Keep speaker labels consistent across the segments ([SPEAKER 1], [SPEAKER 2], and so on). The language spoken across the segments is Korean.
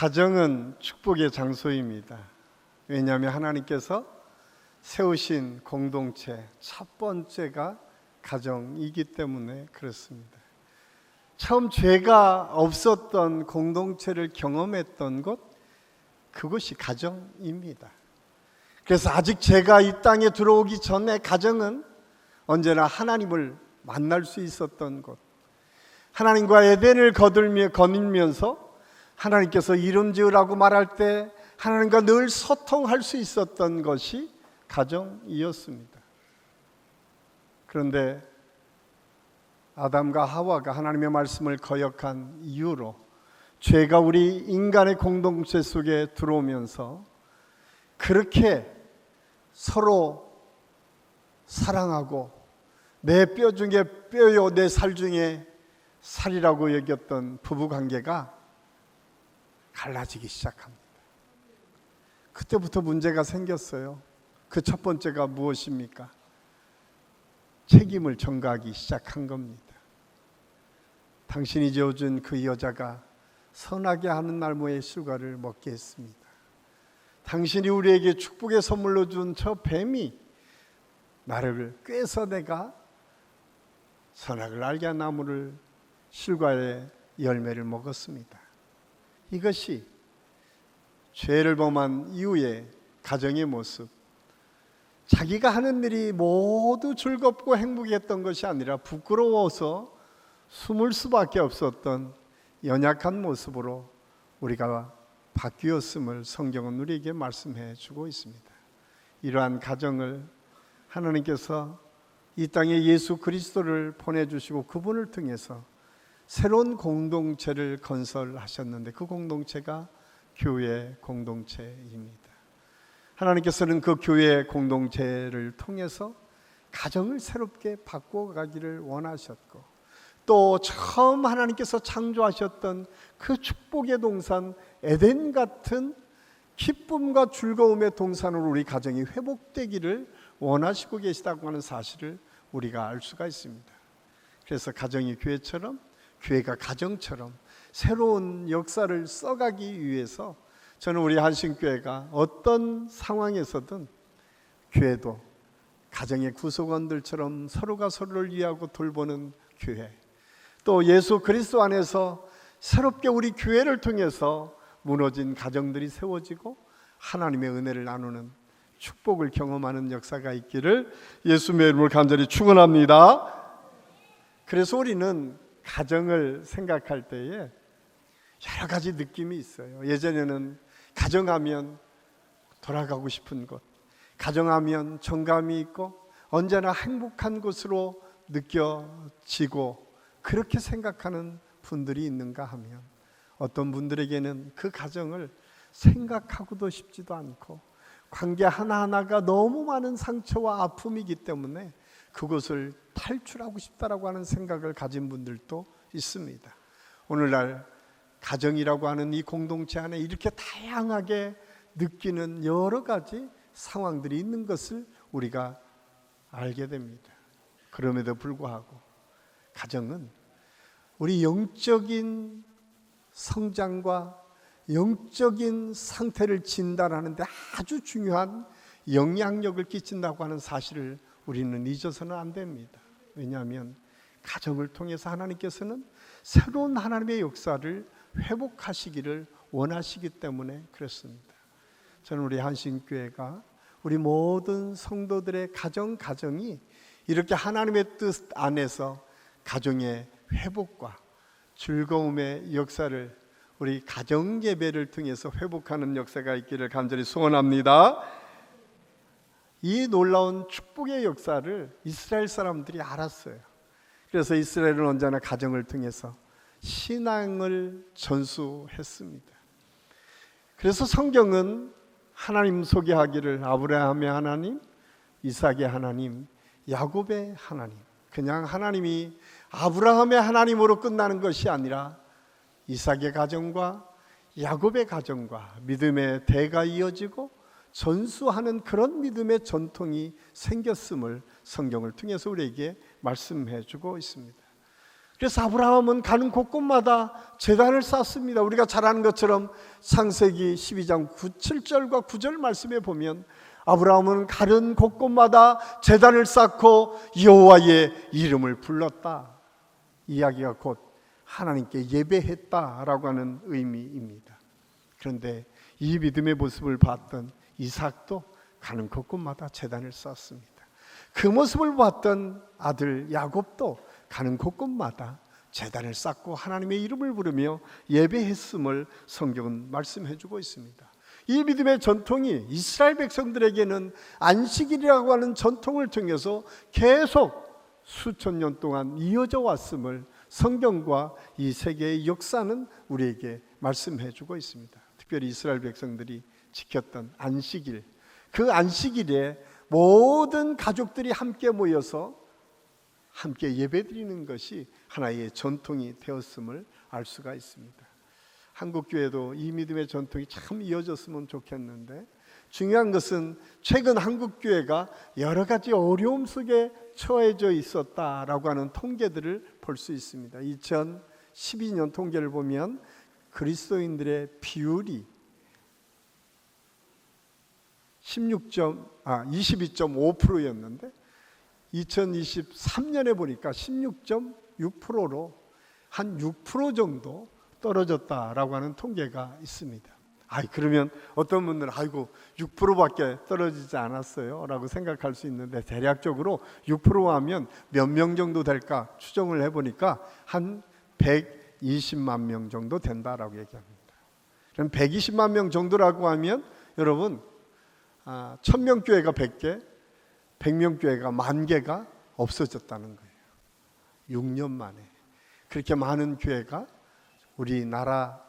[SPEAKER 1] 가정은 축복의 장소입니다. 왜냐하면 하나님께서 세우신 공동체 첫 번째가 가정이기 때문에 그렇습니다. 처음 죄가 없었던 공동체를 경험했던 곳, 그것이 가정입니다. 그래서 아직 죄가 이 땅에 들어오기 전에 가정은 언제나 하나님을 만날 수 있었던 곳, 하나님과 에덴을 거닐면서 하나님께서 이름 지으라고 말할 때 하나님과 늘 소통할 수 있었던 것이 가정이었습니다. 그런데 아담과 하와가 하나님의 말씀을 거역한 이유로 죄가 우리 인간의 공동체 속에 들어오면서 그렇게 서로 사랑하고 내 뼈 중에 뼈요 내 살 중에 살이라고 여겼던 부부관계가 갈라지기 시작합니다. 그때부터 문제가 생겼어요. 그 첫 번째가 무엇입니까? 책임을 전가하기 시작한 겁니다. 당신이 지어준 그 여자가 선하게 하는 나무의 실과를 먹게 했습니다. 당신이 우리에게 축복의 선물로 준 저 뱀이 나를 꾀서 내가 선악을 알게 한 나무를 실과의 열매를 먹었습니다. 이것이 죄를 범한 이후의 가정의 모습, 자기가 하는 일이 모두 즐겁고 행복했던 것이 아니라 부끄러워서 숨을 수밖에 없었던 연약한 모습으로 우리가 바뀌었음을 성경은 우리에게 말씀해 주고 있습니다. 이러한 가정을 하나님께서 이 땅에 예수 그리스도를 보내주시고 그분을 통해서 새로운 공동체를 건설하셨는데 그 공동체가 교회 공동체입니다. 하나님께서는 그 교회 공동체를 통해서 가정을 새롭게 바꿔가기를 원하셨고 또 처음 하나님께서 창조하셨던 그 축복의 동산 에덴 같은 기쁨과 즐거움의 동산으로 우리 가정이 회복되기를 원하시고 계시다고 하는 사실을 우리가 알 수가 있습니다. 그래서 가정이 교회처럼, 교회가 가정처럼 새로운 역사를 써가기 위해서 저는 우리 한신교회가 어떤 상황에서든 교회도 가정의 구성원들처럼 서로가 서로를 위하고 돌보는 교회, 또 예수 그리스도 안에서 새롭게 우리 교회를 통해서 무너진 가정들이 세워지고 하나님의 은혜를 나누는 축복을 경험하는 역사가 있기를 예수님의 이름으로 간절히 축원합니다. 그래서 우리는 가정을 생각할 때에 여러 가지 느낌이 있어요. 예전에는 가정하면 돌아가고 싶은 곳, 가정하면 정감이 있고 언제나 행복한 곳으로 느껴지고 그렇게 생각하는 분들이 있는가 하면 어떤 분들에게는 그 가정을 생각하고도 싶지도 않고 관계 하나하나가 너무 많은 상처와 아픔이기 때문에 그것을 탈출하고 싶다라고 하는 생각을 가진 분들도 있습니다. 오늘날 가정이라고 하는 이 공동체 안에 이렇게 다양하게 느끼는 여러 가지 상황들이 있는 것을 우리가 알게 됩니다. 그럼에도 불구하고 가정은 우리 영적인 성장과 영적인 상태를 진단하는데 아주 중요한 영향력을 끼친다고 하는 사실을 우리는 잊어서는 안 됩니다. 왜냐하면 가정을 통해서 하나님께서는 새로운 하나님의 역사를 회복하시기를 원하시기 때문에 그렇습니다. 저는 우리 한신교회가 우리 모든 성도들의 가정이 이렇게 하나님의 뜻 안에서 가정의 회복과 즐거움의 역사를 우리 가정 예배를 통해서 회복하는 역사가 있기를 간절히 소원합니다. 이 놀라운 축복의 역사를 이스라엘 사람들이 알았어요. 그래서 이스라엘은 언제나 가정을 통해서 신앙을 전수했습니다. 그래서 성경은 하나님 소개하기를 아브라함의 하나님, 이삭의 하나님, 야곱의 하나님, 그냥 하나님이 아브라함의 하나님으로 끝나는 것이 아니라 이삭의 가정과 야곱의 가정과 믿음의 대가 이어지고 전수하는 그런 믿음의 전통이 생겼음을 성경을 통해서 우리에게 말씀해 주고 있습니다. 그래서 아브라함은 가는 곳곳마다 제단을 쌓습니다. 우리가 잘 아는 것처럼 창세기 12장 7절과 9절 말씀에 보면 아브라함은 가는 곳곳마다 제단을 쌓고 여호와의 이름을 불렀다. 이야기가 곧 하나님께 예배했다라고 하는 의미입니다. 그런데 이 믿음의 모습을 봤던 이삭도 가는 곳곳마다 제단을 쌓습니다. 그 모습을 봤던 아들 야곱도 가는 곳곳마다 제단을 쌓고 하나님의 이름을 부르며 예배했음을 성경은 말씀해 주고 있습니다. 이 믿음의 전통이 이스라엘 백성들에게는 안식일이라고 하는 전통을 통해서 계속 수천 년 동안 이어져 왔음을 성경과 이 세계의 역사는 우리에게 말씀해 주고 있습니다. 특별히 이스라엘 백성들이 지켰던 안식일, 그 안식일에 모든 가족들이 함께 모여서 함께 예배드리는 것이 하나의 전통이 되었음을 알 수가 있습니다. 한국교회도 이 믿음의 전통이 참 이어졌으면 좋겠는데 중요한 것은 최근 한국교회가 여러 가지 어려움 속에 처해져 있었다라고 하는 통계들을 볼 수 있습니다. 2012년 통계를 보면 그리스도인들의 비율이 22.5%였는데 2023년에 보니까 16.6%로 한 6% 정도 떨어졌다라고 하는 통계가 있습니다. 그러면 어떤 분들은 6%밖에 떨어지지 않았어요 라고 생각할 수 있는데 대략적으로 6% 하면 몇 명 정도 될까 추정을 해보니까 한 120만 명 정도 된다라고 얘기합니다. 그럼 120만 명 정도라고 하면 여러분 1000명 교회가 100개, 100명 교회가 10,000개가 없어졌다는 거예요. 6년 만에 그렇게 많은 교회가 우리나라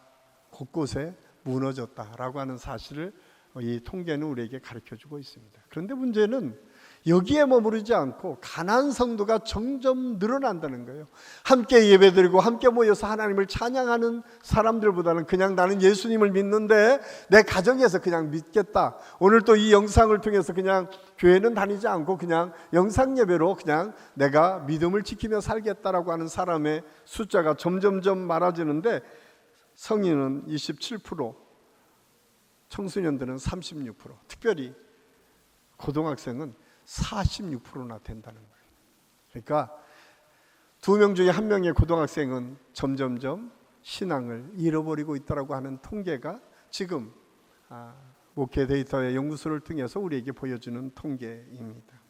[SPEAKER 1] 곳곳에 무너졌다라고 하는 사실을 이 통계는 우리에게 가르쳐주고 있습니다. 그런데 문제는 여기에 머무르지 않고 가난한 성도가 점점 늘어난다는 거예요. 함께 예배드리고 함께 모여서 하나님을 찬양하는 사람들보다는 그냥 나는 예수님을 믿는데 내 가정에서 그냥 믿겠다. 오늘 또 이 영상을 통해서 그냥 교회는 다니지 않고 그냥 영상 예배로 그냥 내가 믿음을 지키며 살겠다라고 하는 사람의 숫자가 점점점 많아지는데 성인은 27%, 청소년들은 36%, 특별히 고등학생은 46%나 된다는 거예요. 그러니까 2명 중에 1명의 고등학생은 점점점 신앙을 잃어버리고 있다고 하는 통계가 지금 목회 데이터의 연구소를 통해서 우리에게 보여주는 통계입니다.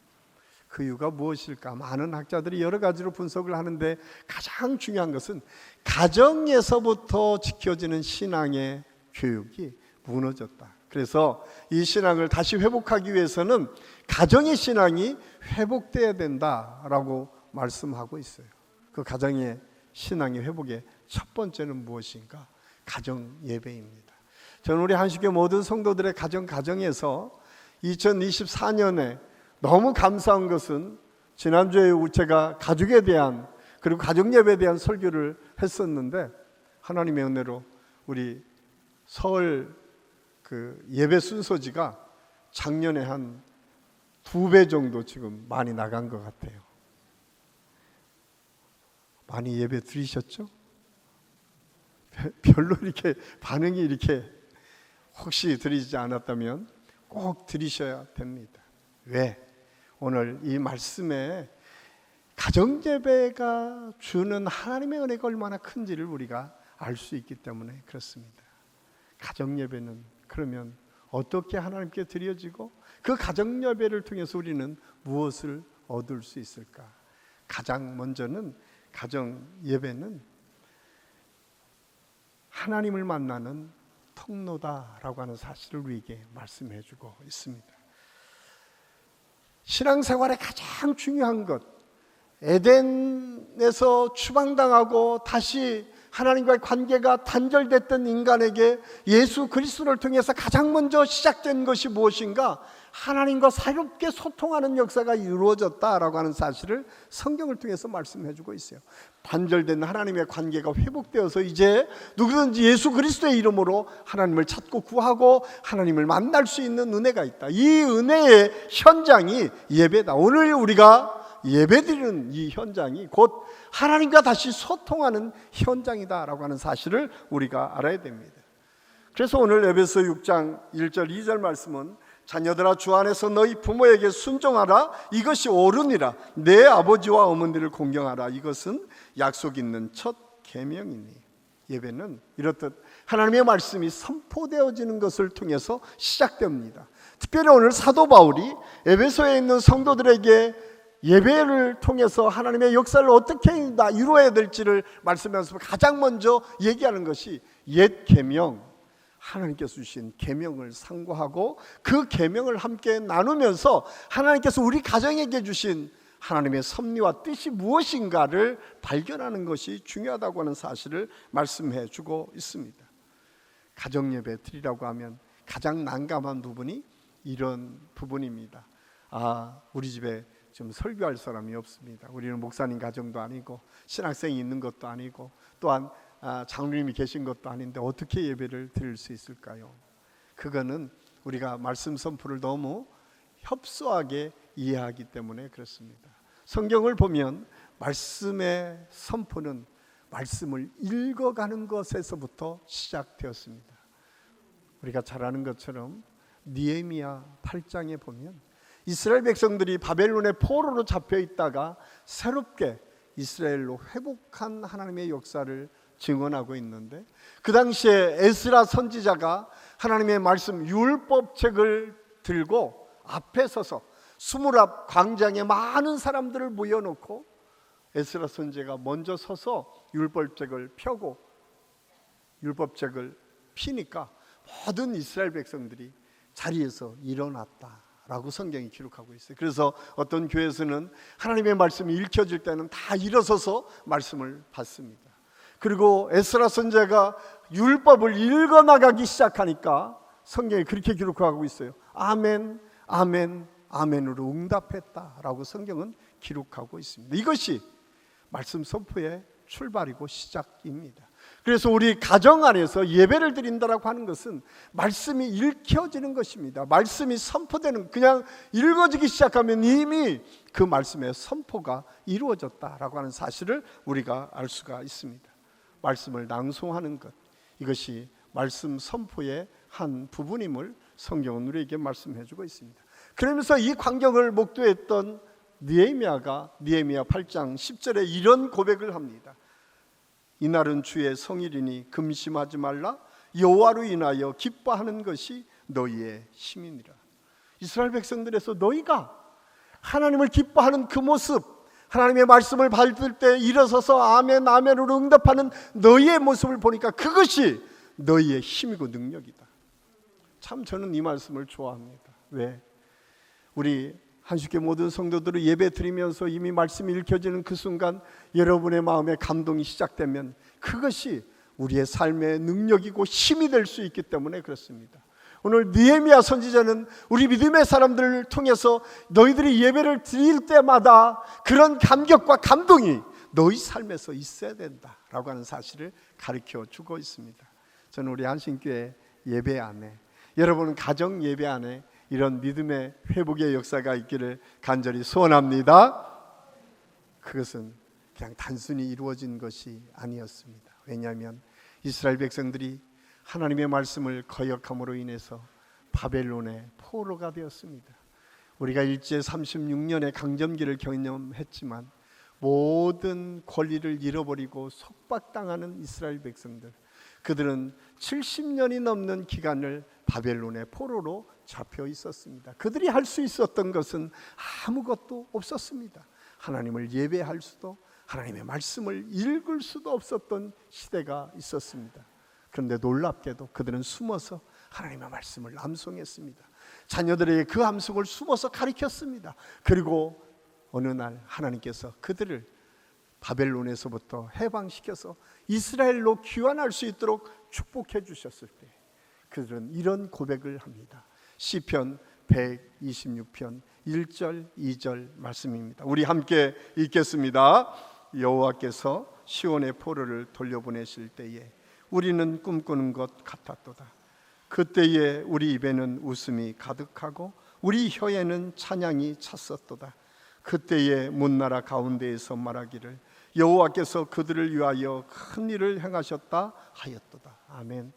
[SPEAKER 1] 그 이유가 무엇일까? 많은 학자들이 여러 가지로 분석을 하는데 가장 중요한 것은 가정에서부터 지켜지는 신앙의 교육이 무너졌다. 그래서 이 신앙을 다시 회복하기 위해서는 가정의 신앙이 회복돼야 된다라고 말씀하고 있어요. 그 가정의 신앙의 회복의 첫 번째는 무엇인가? 가정 예배입니다. 저는 우리 한식교 모든 성도들의 가정에서 2024년에 너무 감사한 것은 지난주에 제가 가족에 대한 그리고 가정 예배에 대한 설교를 했었는데 하나님의 은혜로 우리 서울 그 예배 순서지가 작년에 한 2배 정도 지금 많이 나간 것 같아요. 많이 예배 드리셨죠? 별로 이렇게 반응이 이렇게 혹시 드리지 않았다면 꼭 드리셔야 됩니다. 왜? 오늘 이 말씀에 가정예배가 주는 하나님의 은혜가 얼마나 큰지를 우리가 알 수 있기 때문에 그렇습니다. 가정예배는 그러면 어떻게 하나님께 드려지고 그 가정예배를 통해서 우리는 무엇을 얻을 수 있을까? 가장 먼저는 가정예배는 하나님을 만나는 통로다라고 하는 사실을 우리에게 말씀해 주고 있습니다. 신앙생활의 가장 중요한 것, 에덴에서 추방당하고 다시 하나님과의 관계가 단절됐던 인간에게 예수 그리스도를 통해서 가장 먼저 시작된 것이 무엇인가? 하나님과 새롭게 소통하는 역사가 이루어졌다라고 하는 사실을 성경을 통해서 말씀해 주고 있어요. 단절된 하나님의 관계가 회복되어서 이제 누구든지 예수 그리스도의 이름으로 하나님을 찾고 구하고 하나님을 만날 수 있는 은혜가 있다. 이 은혜의 현장이 예배다. 오늘 우리가 예배드리는 이 현장이 곧 하나님과 다시 소통하는 현장이다라고 하는 사실을 우리가 알아야 됩니다. 그래서 오늘 에베소 6장 1절 2절 말씀은 자녀들아 주 안에서 너희 부모에게 순종하라 이것이 옳으니라 내 아버지와 어머니를 공경하라 이것은 약속 있는 첫 계명이니. 예배는 이렇듯 하나님의 말씀이 선포되어지는 것을 통해서 시작됩니다. 특별히 오늘 사도 바울이 에베소에 있는 성도들에게 예배를 통해서 하나님의 역사를 어떻게 이루어야 될지를 말씀하면서 가장 먼저 얘기하는 것이 옛 계명, 하나님께서 주신 계명을 상고하고 그 계명을 함께 나누면서 하나님께서 우리 가정에게 주신 하나님의 섭리와 뜻이 무엇인가를 발견하는 것이 중요하다고 하는 사실을 말씀해 주고 있습니다. 가정예배 드리라고 하면 가장 난감한 부분이 이런 부분입니다. 우리 집에 지금 설교할 사람이 없습니다. 우리는 목사님 가정도 아니고 신학생이 있는 것도 아니고 또한 장로님이 계신 것도 아닌데 어떻게 예배를 드릴 수 있을까요? 그거는 우리가 말씀 선포를 너무 협소하게 이해하기 때문에 그렇습니다. 성경을 보면 말씀의 선포는 말씀을 읽어가는 것에서부터 시작되었습니다. 우리가 잘 아는 것처럼 느헤미야 8장에 보면 이스라엘 백성들이 바벨론의 포로로 잡혀 있다가 새롭게 이스라엘로 회복한 하나님의 역사를 증언하고 있는데, 그 당시에 에스라 선지자가 하나님의 말씀 율법책을 들고 앞에 서서 수물 앞 광장에 많은 사람들을 모여놓고 에스라 선지자가 먼저 서서 율법책을 펴고 율법책을 피니까 모든 이스라엘 백성들이 자리에서 일어났다라고 성경이 기록하고 있어요. 그래서 어떤 교회에서는 하나님의 말씀이 읽혀질 때는 다 일어서서 말씀을 받습니다. 그리고 에스라 선지자가 율법을 읽어나가기 시작하니까 성경이 그렇게 기록하고 있어요. 아멘, 아멘, 아멘으로 응답했다라고 성경은 기록하고 있습니다. 이것이 말씀 선포의 출발이고 시작입니다. 그래서 우리 가정 안에서 예배를 드린다라고 하는 것은 말씀이 읽혀지는 것입니다. 말씀이 선포되는, 그냥 읽어지기 시작하면 이미 그 말씀의 선포가 이루어졌다라고 하는 사실을 우리가 알 수가 있습니다. 말씀을 낭송하는 것, 이것이 말씀 선포의 한 부분임을 성경은 우리에게 말씀해 주고 있습니다. 그러면서 이 광경을 목도했던 느헤미야가 느헤미야 8장 10절에 이런 고백을 합니다. 이날은 주의 성일이니 금심하지 말라. 여호와로 인하여 기뻐하는 것이 너희의 힘이니라. 이스라엘 백성들에서 너희가 하나님을 기뻐하는 그 모습, 하나님의 말씀을 받을 때 일어서서 아멘 아멘으로 응답하는 너희의 모습을 보니까 그것이 너희의 힘이고 능력이다. 참 저는 이 말씀을 좋아합니다. 왜? 우리 한식교 모든 성도들을 예배 드리면서 이미 말씀이 읽혀지는 그 순간 여러분의 마음에 감동이 시작되면 그것이 우리의 삶의 능력이고 힘이 될 수 있기 때문에 그렇습니다. 오늘 느헤미야 선지자는 우리 믿음의 사람들을 통해서 너희들이 예배를 드릴 때마다 그런 감격과 감동이 너희 삶에서 있어야 된다라고 하는 사실을 가르쳐 주고 있습니다. 저는 우리 한신교회 예배 안에, 여러분 가정 예배 안에 이런 믿음의 회복의 역사가 있기를 간절히 소원합니다. 그것은 그냥 단순히 이루어진 것이 아니었습니다. 왜냐하면 이스라엘 백성들이 하나님의 말씀을 거역함으로 인해서 바벨론의 포로가 되었습니다. 우리가 일제 36년의 강점기를 경험했지만 모든 권리를 잃어버리고 속박당하는 이스라엘 백성들, 그들은 70년이 넘는 기간을 바벨론의 포로로 잡혀 있었습니다. 그들이 할 수 있었던 것은 아무것도 없었습니다. 하나님을 예배할 수도, 하나님의 말씀을 읽을 수도 없었던 시대가 있었습니다. 그런데 놀랍게도 그들은 숨어서 하나님의 말씀을 암송했습니다. 자녀들에게 그 암송을 숨어서 가르쳤습니다. 그리고 어느 날 하나님께서 그들을 바벨론에서부터 해방시켜서 이스라엘로 귀환할 수 있도록 축복해 주셨을 때 그들은 이런 고백을 합니다. 시편 126편 1절 2절 말씀입니다. 우리 함께 읽겠습니다. 여호와께서 시온의 포로를 돌려보내실 때에 우리는 꿈꾸는 것 같았도다. 그때에 우리 입에는 웃음이 가득하고 우리 혀에는 찬양이 찼었도다. 그때에 문나라 가운데에서 말하기를 여호와께서 그들을 위하여 큰 일을 행하셨다 하였도다. 아멘.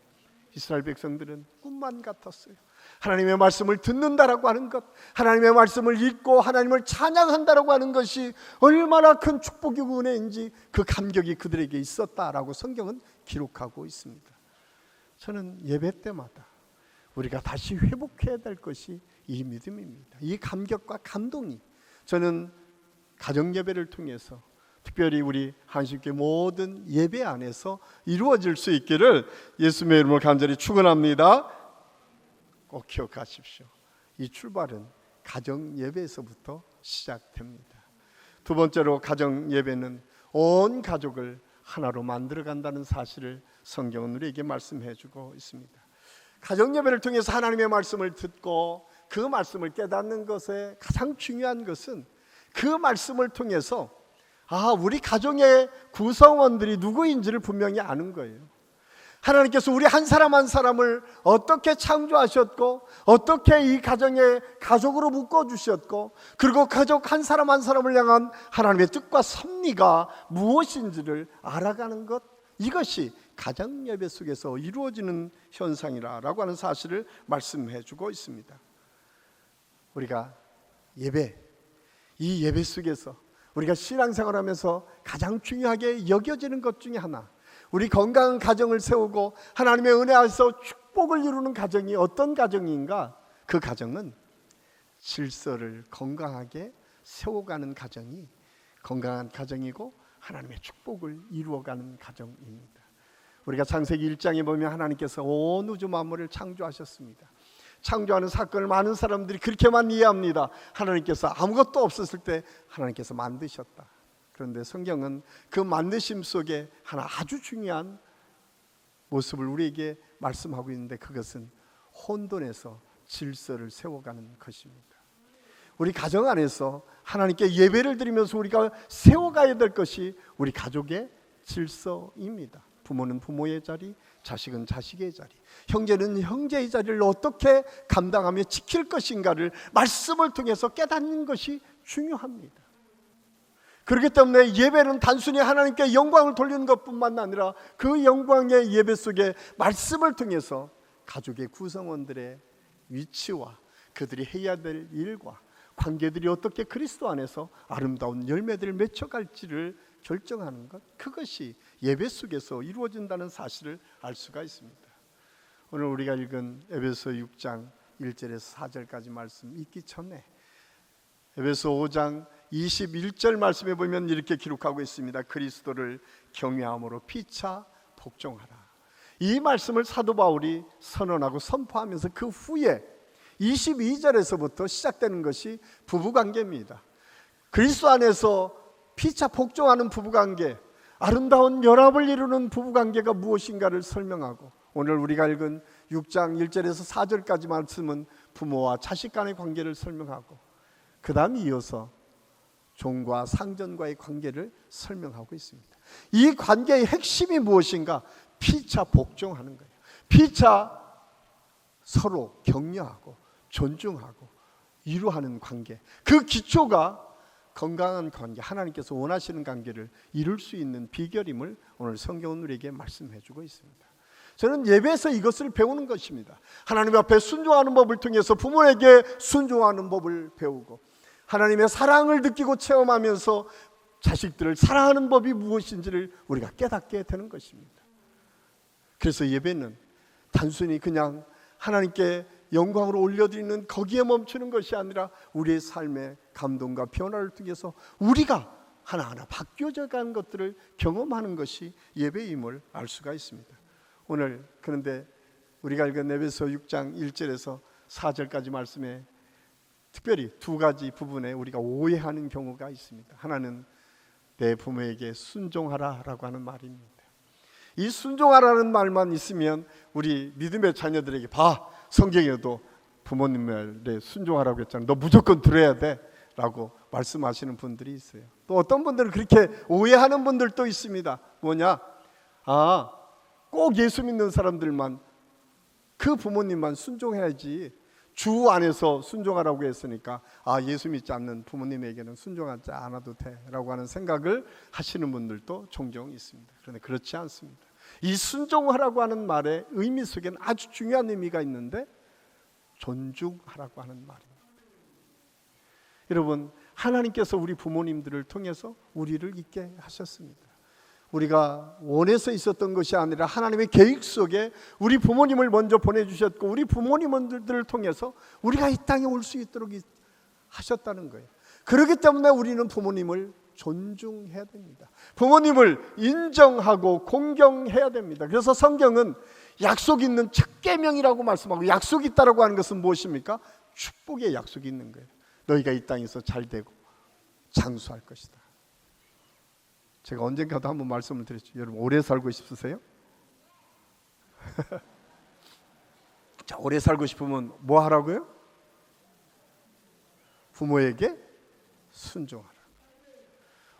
[SPEAKER 1] 이스라엘 백성들은 꿈만 같았어요. 하나님의 말씀을 듣는다라고 하는 것, 하나님의 말씀을 읽고 하나님을 찬양한다라고 하는 것이 얼마나 큰 축복이고 은혜인지 그 감격이 그들에게 있었다라고 성경은 기록하고 있습니다. 저는 예배 때마다 우리가 다시 회복해야 될 것이 이 믿음입니다. 이 감격과 감동이 저는 가정 예배를 통해서 특별히 우리 한식교회 모든 예배 안에서 이루어질 수 있기를 예수님의 이름으로 간절히 축원합니다. 꼭 기억하십시오. 이 출발은 가정 예배에서부터 시작됩니다. 두 번째로 가정 예배는 온 가족을 하나로 만들어 간다는 사실을 성경은 우리에게 말씀해 주고 있습니다. 가정 예배를 통해서 하나님의 말씀을 듣고 그 말씀을 깨닫는 것에 가장 중요한 것은 그 말씀을 통해서 우리 가정의 구성원들이 누구인지를 분명히 아는 거예요. 하나님께서 우리 한 사람 한 사람을 어떻게 창조하셨고 어떻게 이 가정의 가족으로 묶어주셨고 그리고 가족 한 사람 한 사람을 향한 하나님의 뜻과 섭리가 무엇인지를 알아가는 것, 이것이 가정 예배 속에서 이루어지는 현상이라고 하는 사실을 말씀해 주고 있습니다. 우리가 이 예배 속에서 우리가 신앙생활하면서 가장 중요하게 여겨지는 것 중에 하나, 우리 건강한 가정을 세우고 하나님의 은혜 안에서 축복을 이루는 가정이 어떤 가정인가? 그 가정은 질서를 건강하게 세워가는 가정이 건강한 가정이고 하나님의 축복을 이루어가는 가정입니다. 우리가 창세기 1장에 보면 하나님께서 온 우주 만물을 창조하셨습니다. 창조하는 사건을 많은 사람들이 그렇게만 이해합니다. 하나님께서 아무것도 없었을 때 하나님께서 만드셨다. 그런데 성경은 그 만드심 속에 하나 아주 중요한 모습을 우리에게 말씀하고 있는데 그것은 혼돈에서 질서를 세워가는 것입니다. 우리 가정 안에서 하나님께 예배를 드리면서 우리가 세워가야 될 것이 우리 가족의 질서입니다. 부모는 부모의 자리, 자식은 자식의 자리, 형제는 형제의 자리를 어떻게 감당하며 지킬 것인가를 말씀을 통해서 깨닫는 것이 중요합니다. 그렇기 때문에 예배는 단순히 하나님께 영광을 돌리는 것뿐만 아니라 그 영광의 예배 속에 말씀을 통해서 가족의 구성원들의 위치와 그들이 해야 될 일과 관계들이 어떻게 그리스도 안에서 아름다운 열매들을 맺혀갈지를 결정하는 것, 그것이 예배 속에서 이루어진다는 사실을 알 수가 있습니다. 오늘 우리가 읽은 에베소 6장 1절에서 4절까지 말씀 읽기 전에 에베소 5장 21절 말씀에 보면 이렇게 기록하고 있습니다. 그리스도를 경외함으로 피차 복종하라. 이 말씀을 사도 바울이 선언하고 선포하면서 그 후에 22절에서부터 시작되는 것이 부부관계입니다. 그리스도 안에서 피차 복종하는 부부관계, 아름다운 연합을 이루는 부부관계가 무엇인가를 설명하고, 오늘 우리가 읽은 6장 1절에서 4절까지 말씀은 부모와 자식 간의 관계를 설명하고, 그 다음 이어서 종과 상전과의 관계를 설명하고 있습니다. 이 관계의 핵심이 무엇인가? 피차 복종하는 거예요. 피차 서로 격려하고 존중하고 이루하는 관계, 그 기초가 건강한 관계, 하나님께서 원하시는 관계를 이룰 수 있는 비결임을 오늘 성경은 우리에게 말씀해 주고 있습니다. 저는 예배에서 이것을 배우는 것입니다. 하나님 앞에 순종하는 법을 통해서 부모에게 순종하는 법을 배우고, 하나님의 사랑을 느끼고 체험하면서 자식들을 사랑하는 법이 무엇인지를 우리가 깨닫게 되는 것입니다. 그래서 예배는 단순히 그냥 하나님께 영광으로 올려드리는 거기에 멈추는 것이 아니라 우리의 삶의 감동과 변화를 통해서 우리가 하나하나 바뀌어져 가는 것들을 경험하는 것이 예배임을 알 수가 있습니다. 오늘 그런데 우리가 읽은 에베소 6장 1절에서 4절까지 말씀에 특별히 두 가지 부분에 우리가 오해하는 경우가 있습니다. 하나는 내 부모에게 순종하라라고 하는 말입니다. 이 순종하라는 말만 있으면 우리 믿음의 자녀들에게 봐, 성경에도 부모님 말에 순종하라고 했잖아, 너 무조건 들어야 돼 라고 말씀하시는 분들이 있어요. 또 어떤 분들은 그렇게 오해하는 분들도 있습니다. 뭐냐? 꼭 예수 믿는 사람들만, 그 부모님만 순종해야지 주 안에서 순종하라고 했으니까 예수 믿지 않는 부모님에게는 순종하지 않아도 돼라고 하는 생각을 하시는 분들도 종종 있습니다. 그런데 그렇지 않습니다. 이 순종하라고 하는 말의 의미 속에는 아주 중요한 의미가 있는데 존중하라고 하는 말입니다. 여러분, 하나님께서 우리 부모님들을 통해서 우리를 있게 하셨습니다. 우리가 원해서 있었던 것이 아니라 하나님의 계획 속에 우리 부모님을 먼저 보내주셨고 우리 부모님들을 통해서 우리가 이 땅에 올 수 있도록 하셨다는 거예요. 그렇기 때문에 우리는 부모님을 존중해야 됩니다. 부모님을 인정하고 공경해야 됩니다. 그래서 성경은 약속 있는 첫 계명이라고 말씀하고, 약속이 있다라고 하는 것은 무엇입니까? 축복의 약속이 있는 거예요. 너희가 이 땅에서 잘되고 장수할 것이다. 제가 언젠가도 한번 말씀을 드렸죠. 여러분, 오래 살고 싶으세요? 자, 오래 살고 싶으면 뭐 하라고요? 부모에게 순종하라.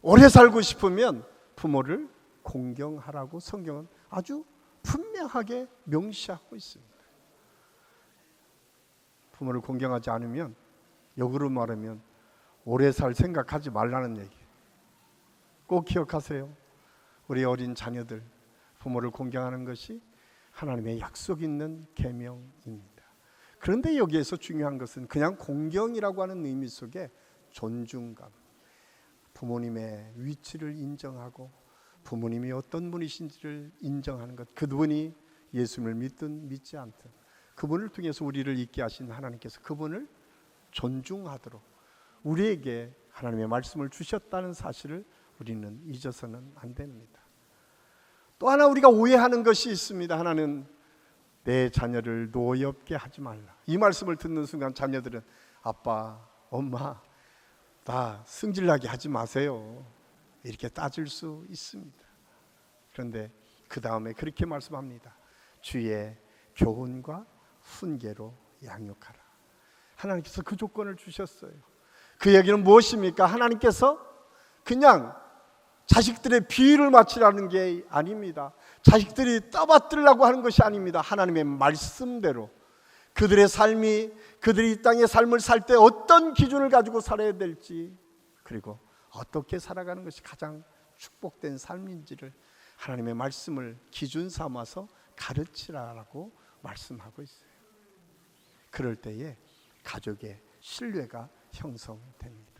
[SPEAKER 1] 오래 살고 싶으면 부모를 공경하라고 성경은 아주 분명하게 명시하고 있습니다. 부모를 공경하지 않으면, 역으로 말하면 오래 살 생각하지 말라는 얘기. 꼭 기억하세요. 우리 어린 자녀들, 부모를 공경하는 것이 하나님의 약속 있는 계명입니다. 그런데 여기에서 중요한 것은 그냥 공경이라고 하는 의미 속에 존중감, 부모님의 위치를 인정하고 부모님이 어떤 분이신지를 인정하는 것, 그분이 예수님을 믿든 믿지 않든 그분을 통해서 우리를 있게 하신 하나님께서 그분을 존중하도록 우리에게 하나님의 말씀을 주셨다는 사실을 우리는 잊어서는 안 됩니다. 또 하나 우리가 오해하는 것이 있습니다. 하나는 내 자녀를 노엽게 하지 말라. 이 말씀을 듣는 순간 자녀들은 아빠, 엄마, 나 승질나게 하지 마세요, 이렇게 따질 수 있습니다. 그런데 그 다음에 그렇게 말씀합니다. 주의 교훈과 훈계로 양육하라. 하나님께서 그 조건을 주셨어요. 그 얘기는 무엇입니까? 하나님께서 그냥 자식들의 비위를 맞추라는 게 아닙니다. 자식들이 떠받들려고 하는 것이 아닙니다. 하나님의 말씀대로 그들의 삶이, 그들이 이 땅의 삶을 살 때 어떤 기준을 가지고 살아야 될지, 그리고 어떻게 살아가는 것이 가장 축복된 삶인지를 하나님의 말씀을 기준 삼아서 가르치라라고 말씀하고 있어요. 그럴 때에 가족의 신뢰가 형성됩니다.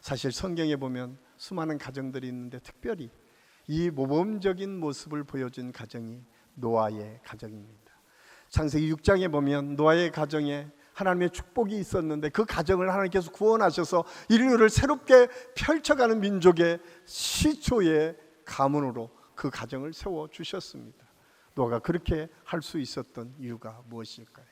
[SPEAKER 1] 사실 성경에 보면 수많은 가정들이 있는데 특별히 이 모범적인 모습을 보여준 가정이 노아의 가정입니다. 창세기 6장에 보면 노아의 가정에 하나님의 축복이 있었는데 그 가정을 하나님께서 구원하셔서 인류를 새롭게 펼쳐가는 민족의 시초의 가문으로 그 가정을 세워주셨습니다. 노아가 그렇게 할 수 있었던 이유가 무엇일까요?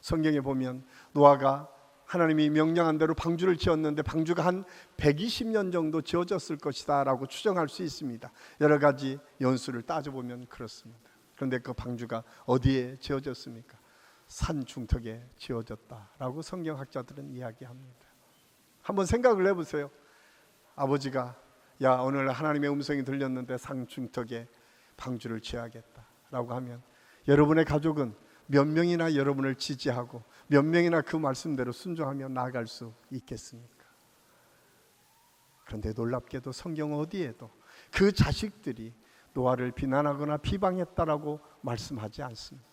[SPEAKER 1] 성경에 보면 노아가 하나님이 명령한 대로 방주를 지었는데 방주가 한 120년 정도 지어졌을 것이다 라고 추정할 수 있습니다. 여러 가지 연수를 따져보면 그렇습니다. 그런데 그 방주가 어디에 지어졌습니까? 산 중턱에 지어졌다라고 성경학자들은 이야기합니다. 한번 생각을 해보세요. 아버지가 야, 오늘 하나님의 음성이 들렸는데 산 중턱에 방주를 지어야겠다라고 하면 여러분의 가족은 몇 명이나 여러분을 지지하고 몇 명이나 그 말씀대로 순종하며 나아갈 수 있겠습니까? 그런데 놀랍게도 성경 어디에도 그 자식들이 노아를 비난하거나 비방했다라고 말씀하지 않습니다.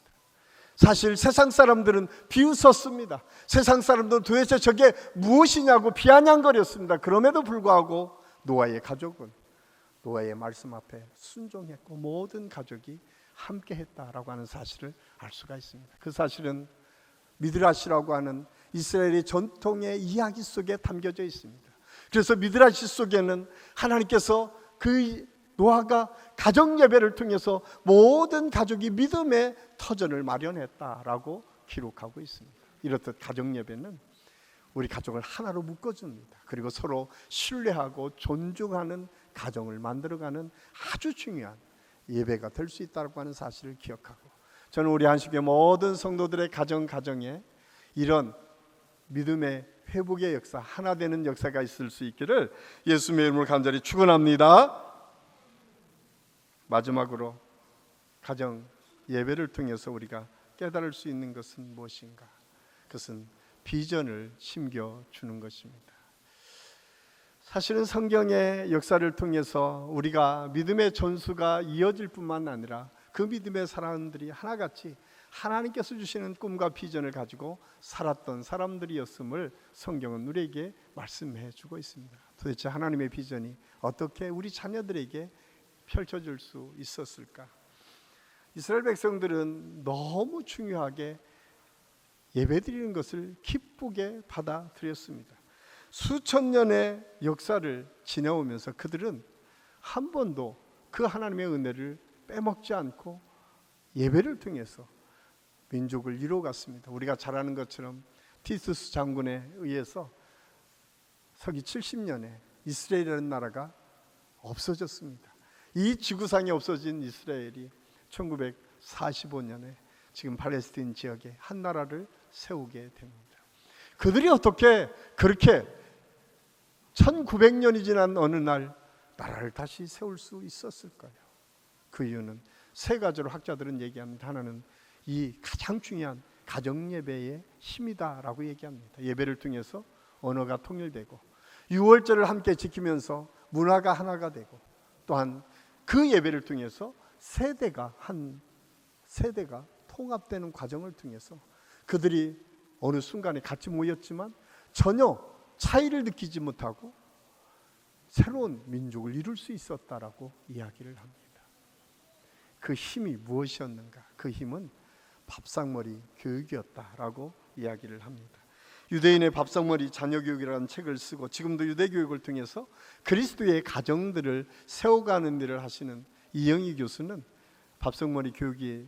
[SPEAKER 1] 사실 세상 사람들은 비웃었습니다. 세상 사람들은 도대체 저게 무엇이냐고 비아냥거렸습니다. 그럼에도 불구하고 노아의 가족은 노아의 말씀 앞에 순종했고 모든 가족이 함께 했다라고 하는 사실을 알 수가 있습니다. 그 사실은 미드라시라고 하는 이스라엘의 전통의 이야기 속에 담겨져 있습니다. 그래서 미드라시 속에는 하나님께서 그 노아가 가정 예배를 통해서 모든 가족이 믿음의 터전을 마련했다라고 기록하고 있습니다. 이렇듯 가정 예배는 우리 가족을 하나로 묶어줍니다. 그리고 서로 신뢰하고 존중하는 가정을 만들어가는 아주 중요한 예배가 될 수 있다고 하는 사실을 기억하고, 저는 우리 안식교 모든 성도들의 가정에 이런 믿음의 회복의 역사, 하나 되는 역사가 있을 수 있기를 예수님의 이름으로 간절히 축원합니다. 마지막으로 가정 예배를 통해서 우리가 깨달을 수 있는 것은 무엇인가? 그것은 비전을 심겨주는 것입니다. 사실은 성경의 역사를 통해서 우리가 믿음의 전수가 이어질 뿐만 아니라 그 믿음의 사람들이 하나같이 하나님께서 주시는 꿈과 비전을 가지고 살았던 사람들이었음을 성경은 우리에게 말씀해 주고 있습니다. 도대체 하나님의 비전이 어떻게 우리 자녀들에게 펼쳐질 수 있었을까? 이스라엘 백성들은 너무 중요하게 예배드리는 것을 기쁘게 받아들였습니다. 수천 년의 역사를 지내오면서 그들은 한 번도 그 하나님의 은혜를 빼먹지 않고 예배를 통해서 민족을 이루어갔습니다. 우리가 잘 아는 것처럼 티투스 장군에 의해서 서기 70년에 이스라엘이라는 나라가 없어졌습니다. 이 지구상에 없어진 이스라엘이 1945년에 지금 팔레스타인 지역에 한 나라를 세우게 됩니다. 그들이 어떻게 그렇게 1900년이 지난 어느 날 나라를 다시 세울 수 있었을까요? 그 이유는 세 가지로 학자들은 얘기합니다. 하나는 이 가장 중요한 가정예배의 힘이다라고 얘기합니다. 예배를 통해서 언어가 통일되고 유월절을 함께 지키면서 문화가 하나가 되고, 또한 그 예배를 통해서 세대가 통합되는 과정을 통해서 그들이 어느 순간에 같이 모였지만 전혀 차이를 느끼지 못하고 새로운 민족을 이룰 수 있었다라고 이야기를 합니다. 그 힘이 무엇이었는가? 그 힘은 밥상머리 교육이었다라고 이야기를 합니다. 유대인의 밥상머리 자녀교육이라는 책을 쓰고 지금도 유대교육을 통해서 그리스도의 가정들을 세워가는 일을 하시는 이영희 교수는 밥상머리 교육이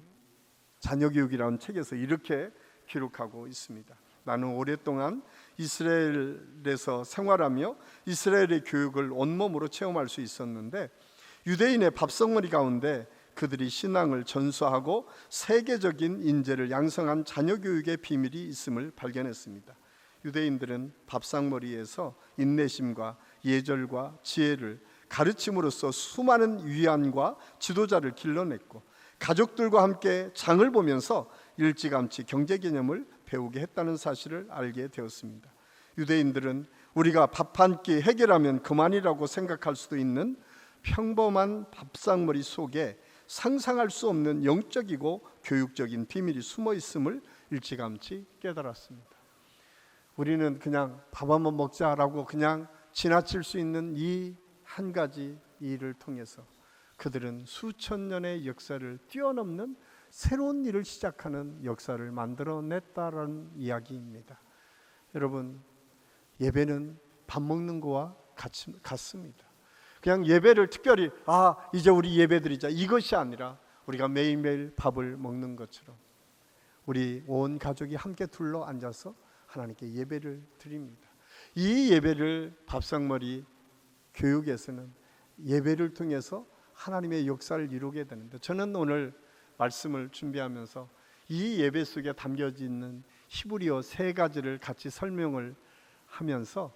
[SPEAKER 1] 자녀교육이라는 책에서 이렇게 기록하고 있습니다. 나는 오랫동안 이스라엘에서 생활하며 이스라엘의 교육을 온몸으로 체험할 수 있었는데 유대인의 밥상머리 가운데 그들이 신앙을 전수하고 세계적인 인재를 양성한 자녀교육의 비밀이 있음을 발견했습니다. 유대인들은 밥상머리에서 인내심과 예절과 지혜를 가르침으로써 수많은 위안과 지도자를 길러냈고 가족들과 함께 장을 보면서 일찌감치 경제 개념을 배우게 했다는 사실을 알게 되었습니다. 유대인들은 우리가 밥 한 끼 해결하면 그만이라고 생각할 수도 있는 평범한 밥상머리 속에 상상할 수 없는 영적이고 교육적인 비밀이 숨어 있음을 일찌감치 깨달았습니다. 우리는 그냥 밥 한번 먹자라고 그냥 지나칠 수 있는 이 한 가지 일을 통해서 그들은 수천 년의 역사를 뛰어넘는 새로운 일을 시작하는 역사를 만들어냈다라는 이야기입니다. 여러분, 예배는 밥 먹는 거와 같습니다. 그냥 예배를 특별히 이제 우리 예배드리자 이것이 아니라 우리가 매일매일 밥을 먹는 것처럼 우리 온 가족이 함께 둘러 앉아서 하나님께 예배를 드립니다. 이 예배를 밥상머리 교육에서는 예배를 통해서 하나님의 역사를 이루게 되는데, 저는 오늘 말씀을 준비하면서 이 예배 속에 담겨져 있는 히브리어 세 가지를 같이 설명을 하면서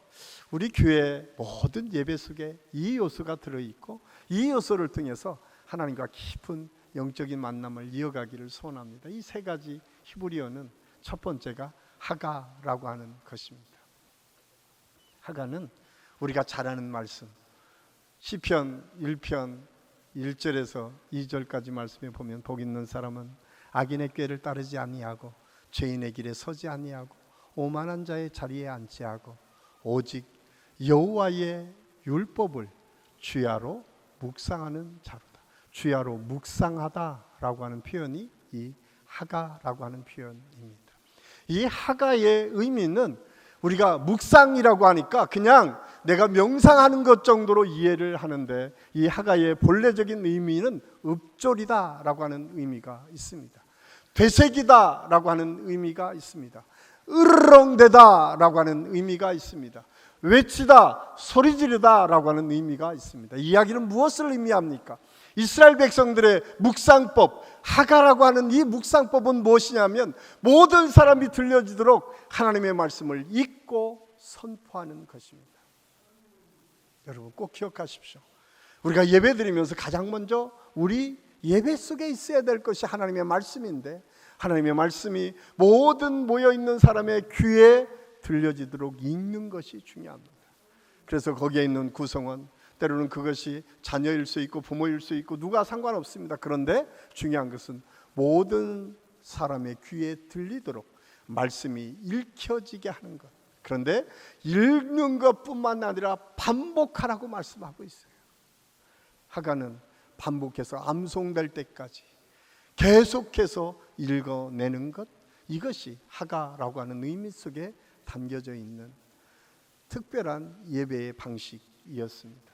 [SPEAKER 1] 우리 교회 모든 예배 속에 이 요소가 들어있고 이 요소를 통해서 하나님과 깊은 영적인 만남을 이어가기를 소원합니다. 이 세 가지 히브리어는 첫 번째가 하가라고 하는 것입니다. 하가는 우리가 잘 아는 말씀, 시편 1편 1절에서 2절까지 말씀에 보면 복 있는 사람은 악인의 꾀를 따르지 아니하고 죄인의 길에 서지 아니하고 오만한 자의 자리에 앉지 않고 오직 여호와의 율법을 주야로 묵상하는 자로다. 주야로 묵상하다라고 하는 표현이 이 하가라고 하는 표현입니다. 이 하가의 의미는 우리가 묵상이라고 하니까 그냥 내가 명상하는 것 정도로 이해를 하는데, 이 하가의 본래적인 의미는 읊조리다라고 하는 의미가 있습니다. 되새기다라고 하는 의미가 있습니다. 으르렁대다라고 하는 의미가 있습니다. 외치다, 소리 지르다라고 하는 의미가 있습니다. 이 이야기는 무엇을 의미합니까? 이스라엘 백성들의 묵상법, 하가라고 하는 이 묵상법은 무엇이냐면 모든 사람이 들려지도록 하나님의 말씀을 읽고 선포하는 것입니다. 여러분 꼭 기억하십시오. 우리가 예배 드리면서 가장 먼저 우리 예배 속에 있어야 될 것이 하나님의 말씀인데, 하나님의 말씀이 모든 모여있는 사람의 귀에 들려지도록 읽는 것이 중요합니다. 그래서 거기에 있는 구성원, 때로는 그것이 자녀일 수 있고 부모일 수 있고 누가 상관없습니다. 그런데 중요한 것은 모든 사람의 귀에 들리도록 말씀이 읽혀지게 하는 것. 그런데 읽는 것뿐만 아니라 반복하라고 말씀하고 있어요. 하가는 반복해서 암송될 때까지 계속해서 읽어내는 것, 이것이 하가라고 하는 의미 속에 담겨져 있는 특별한 예배의 방식이었습니다.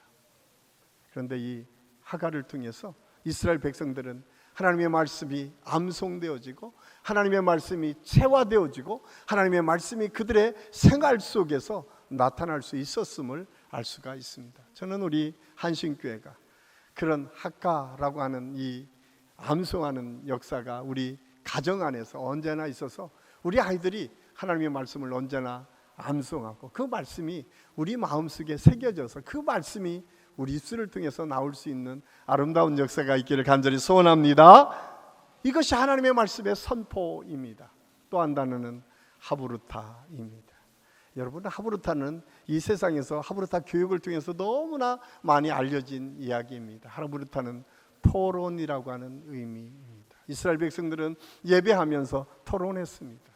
[SPEAKER 1] 그런데 이 하가를 통해서 이스라엘 백성들은 하나님의 말씀이 암송되어지고 하나님의 말씀이 체화되어지고 하나님의 말씀이 그들의 생활 속에서 나타날 수 있었음을 알 수가 있습니다. 저는 우리 한신교회가 그런 하가라고 하는 이 암송하는 역사가 우리 가정 안에서 언제나 있어서 우리 아이들이 하나님의 말씀을 언제나 암송하고 그 말씀이 우리 마음속에 새겨져서 그 말씀이 우리 입술을 통해서 나올 수 있는 아름다운 역사가 있기를 간절히 소원합니다. 이것이 하나님의 말씀의 선포입니다. 또 한 단어는 하브루타입니다. 여러분, 하브루타는 이 세상에서 하브루타 교육을 통해서 너무나 많이 알려진 이야기입니다. 하브루타는 토론이라고 하는 의미입니다. 이스라엘 백성들은 예배하면서 토론했습니다.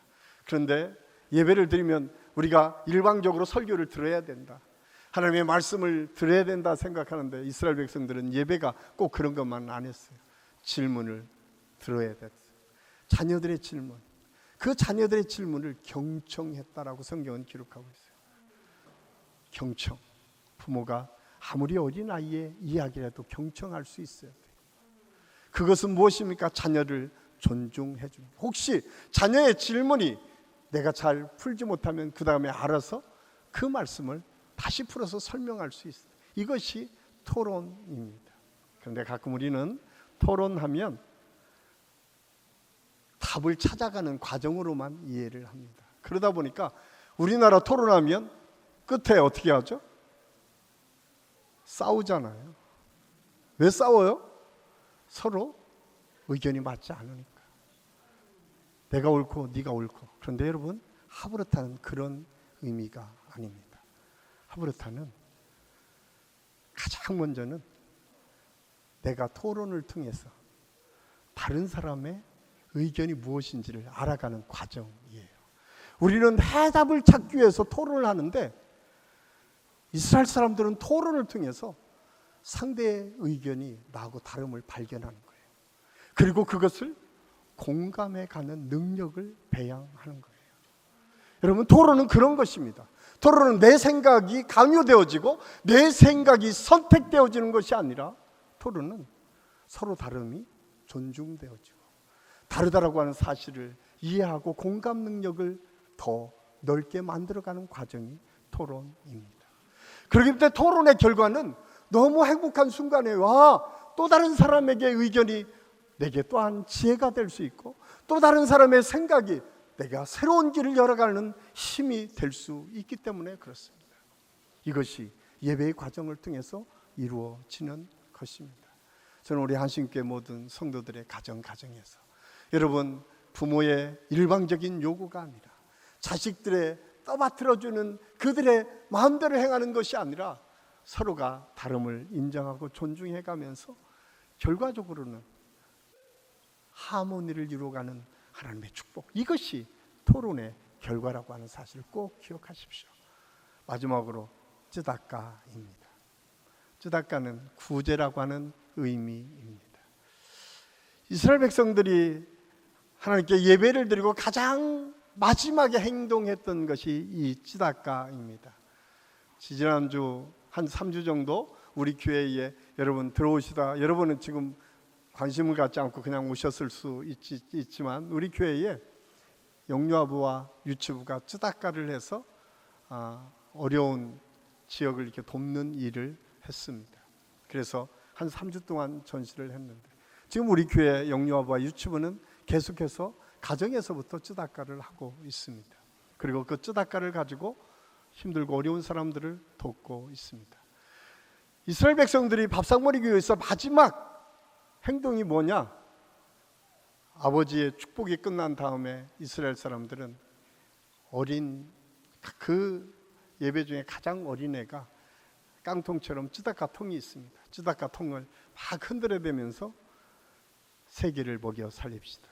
[SPEAKER 1] 그런데 예배를 드리면 우리가 일방적으로 설교를 들어야 된다, 하나님의 말씀을 들어야 된다 생각하는데 이스라엘 백성들은 예배가 꼭 그런 것만 안 했어요. 질문을 들어야 됐어요. 자녀들의 질문, 그 자녀들의 질문을 경청했다라고 성경은 기록하고 있어요. 경청, 부모가 아무리 어린 아이의 이야기라도 경청할 수 있어야 돼요. 그것은 무엇입니까? 자녀를 존중해 줍니다. 혹시 자녀의 질문이 내가 잘 풀지 못하면 그 다음에 알아서 그 말씀을 다시 풀어서 설명할 수 있어요. 이것이 토론입니다. 그런데 가끔 우리는 토론하면 답을 찾아가는 과정으로만 이해를 합니다. 그러다 보니까 우리나라 토론하면 끝에 어떻게 하죠? 싸우잖아요. 왜 싸워요? 서로 의견이 맞지 않으니까. 내가 옳고 네가 옳고. 그런데 여러분, 하브루타는 그런 의미가 아닙니다. 하브루타는 가장 먼저는 내가 토론을 통해서 다른 사람의 의견이 무엇인지를 알아가는 과정이에요. 우리는 해답을 찾기 위해서 토론을 하는데 이스라엘 사람들은 토론을 통해서 상대의 의견이 나하고 다름을 발견하는 거예요. 그리고 그것을 공감해가는 능력을 배양하는 거예요. 여러분, 토론은 그런 것입니다. 토론은 내 생각이 강요되어지고 내 생각이 선택되어지는 것이 아니라 토론은 서로 다름이 존중되어지고 다르다라고 하는 사실을 이해하고 공감 능력을 더 넓게 만들어가는 과정이 토론입니다. 그렇기 때문에 토론의 결과는 너무 행복한 순간에 또 다른 사람에게 의견이 내게 또한 지혜가 될 수 있고 또 다른 사람의 생각이 내가 새로운 길을 열어가는 힘이 될 수 있기 때문에 그렇습니다. 이것이 예배의 과정을 통해서 이루어지는 것입니다. 저는 우리 한신교회 모든 성도들의 가정에서 여러분, 부모의 일방적인 요구가 아니라 자식들의 떠받들어주는 그들의 마음대로 행하는 것이 아니라 서로가 다름을 인정하고 존중해가면서 결과적으로는 하모니를 이루어가는 하나님의 축복, 이것이 토론의 결과라고 하는 사실을 꼭 기억하십시오. 마지막으로 쯔다까입니다. 쯔다까는 구제라고 하는 의미입니다. 이스라엘 백성들이 하나님께 예배를 드리고 가장 마지막에 행동했던 것이 이 쯔다까입니다. 지난주 한 3주 정도 우리 교회에 여러분 들어오시다, 여러분은 지금 관심을 갖지 않고 그냥 오셨을 수 있지만 우리 교회에 영유아부와 유치부가 쯔다까를 해서 어려운 지역을 이렇게 돕는 일을 했습니다. 그래서 한 3주 동안 전시를 했는데 지금 우리 교회 영유아부와 유치부는 계속해서 가정에서부터 쯔다까를 하고 있습니다. 그리고 그 쯔다까를 가지고 힘들고 어려운 사람들을 돕고 있습니다. 이스라엘 백성들이 밥상머리 교회에서 마지막 행동이 뭐냐? 아버지의 축복이 끝난 다음에 이스라엘 사람들은 어린 그 예배 중에 가장 어린 애가 깡통처럼 쯔다카 통이 있습니다. 쯔다카 통을 막 흔들어대면서 세계를 먹여 살립시다.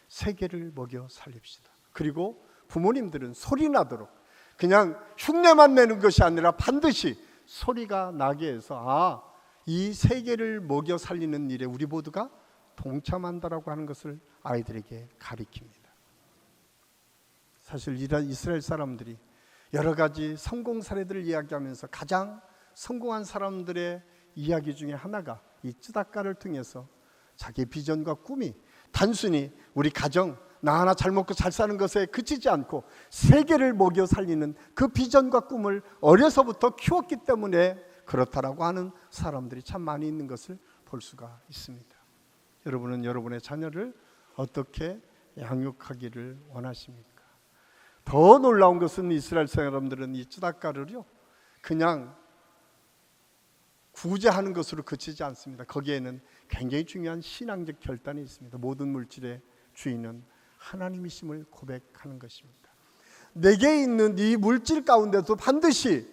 [SPEAKER 1] 세계를 먹여 살립시다. 그리고 부모님들은 소리 나도록 그냥 흉내만 내는 것이 아니라 반드시 소리가 나게 해서 이 세계를 먹여 살리는 일에 우리 모두가 동참한다라고 하는 것을 아이들에게 가르칩니다. 사실 이스라엘 사람들이 여러 가지 성공 사례들을 이야기하면서 가장 성공한 사람들의 이야기 중에 하나가 이 쯔다카를 통해서 자기 비전과 꿈이 단순히 우리 가정 나 하나 잘 먹고 잘 사는 것에 그치지 않고 세계를 먹여 살리는 그 비전과 꿈을 어려서부터 키웠기 때문에 그렇다라고 하는 사람들이 참 많이 있는 것을 볼 수가 있습니다. 여러분은 여러분의 자녀를 어떻게 양육하기를 원하십니까? 더 놀라운 것은 이스라엘 사람들은 이 쯔다카를요 그냥 구제하는 것으로 그치지 않습니다. 거기에는 굉장히 중요한 신앙적 결단이 있습니다. 모든 물질의 주인은 하나님이심을 고백하는 것입니다. 내게 있는 이 물질 가운데도 반드시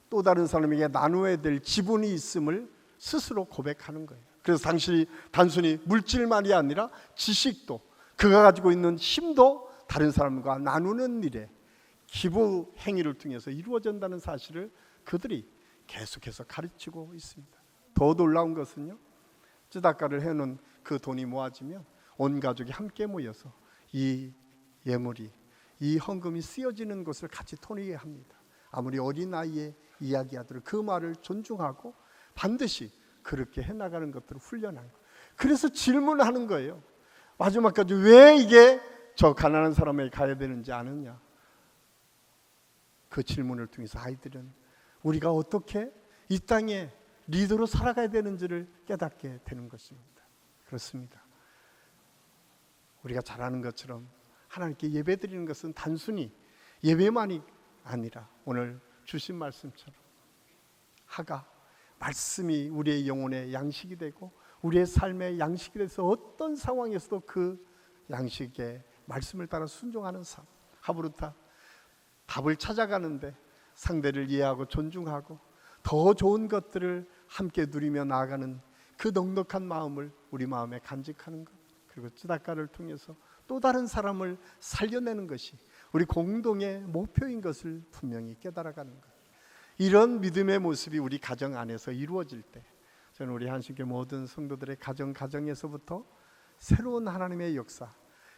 [SPEAKER 1] 또 다른 사람에게 나누어야 될 지분이 있음을 스스로 고백하는 거예요. 그래서 당신이 단순히 물질만이 아니라 지식도 그가 가지고 있는 힘도 다른 사람과 나누는 일에 기부 행위를 통해서 이루어진다는 사실을 그들이 계속해서 가르치고 있습니다. 더 놀라운 것은요, 쯔다카를 해놓은 그 돈이 모아지면 온 가족이 함께 모여서 이 예물이 이 헌금이 쓰여지는 것을 같이 토의해 합니다. 아무리 어린 나이에 이야기하더라도 그 말을 존중하고 반드시 그렇게 해나가는 것들을 훈련한 거예요. 그래서 질문하는 거예요. 마지막까지 왜 이게 저 가난한 사람에게 가야 되는지 아느냐. 그 질문을 통해서 아이들은 우리가 어떻게 이 땅에 리더로 살아가야 되는지를 깨닫게 되는 것입니다. 그렇습니다. 우리가 잘 아는 것처럼 하나님께 예배드리는 것은 단순히 예배만이 아니라 오늘 주신 말씀처럼 하가 말씀이 우리의 영혼의 양식이 되고 우리의 삶의 양식이 돼서 어떤 상황에서도 그 양식의 말씀을 따라 순종하는 삶. 하브루타 답을 찾아가는데 상대를 이해하고 존중하고 더 좋은 것들을 함께 누리며 나아가는 그 넉넉한 마음을 우리 마음에 간직하는 것, 그리고 쯔다카를 통해서 또 다른 사람을 살려내는 것이 우리 공동의 목표인 것을 분명히 깨달아가는 것. 이런 믿음의 모습이 우리 가정 안에서 이루어질 때 저는 우리 한신교회 모든 성도들의 가정에서부터 새로운 하나님의 역사,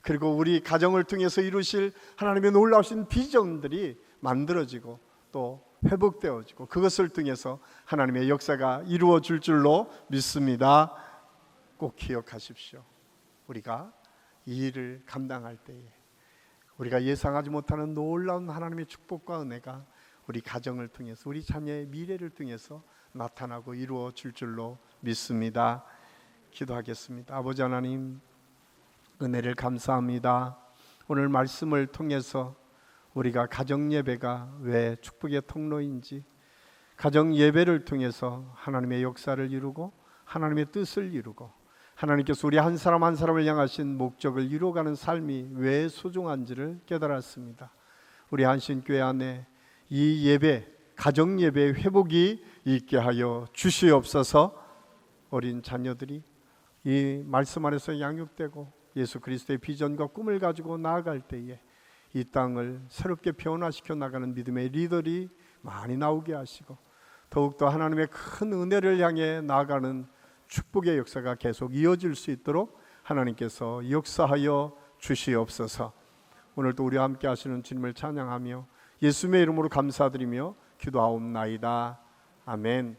[SPEAKER 1] 그리고 우리 가정을 통해서 이루실 하나님의 놀라우신 비전들이 만들어지고 또 회복되어지고 그것을 통해서 하나님의 역사가 이루어질 줄로 믿습니다. 꼭 기억하십시오. 우리가 이 일을 감당할 때에 우리가 예상하지 못하는 놀라운 하나님의 축복과 은혜가 우리 가정을 통해서 우리 자녀의 미래를 통해서 나타나고 이루어질 줄로 믿습니다. 기도하겠습니다. 아버지 하나님, 은혜를 감사합니다. 오늘 말씀을 통해서 우리가 가정 예배가 왜 축복의 통로인지, 가정 예배를 통해서 하나님의 역사를 이루고 하나님의 뜻을 이루고 하나님께서 우리 한 사람 한 사람을 향하신 목적을 이루어가는 삶이 왜 소중한지를 깨달았습니다. 우리 한신교회 안에 이 예배, 가정 예배의 회복이 있게 하여 주시옵소서. 어린 자녀들이 이 말씀 안에서 양육되고 예수 그리스도의 비전과 꿈을 가지고 나아갈 때에 이 땅을 새롭게 변화시켜 나가는 믿음의 리더들이 많이 나오게 하시고 더욱더 하나님의 큰 은혜를 향해 나아가는 축복의 역사가 계속 이어질 수 있도록 하나님께서 역사하여 주시옵소서. 오늘도 우리와 함께 하시는 주님을 찬양하며 예수님의 이름으로 감사드리며 기도하옵나이다. 아멘.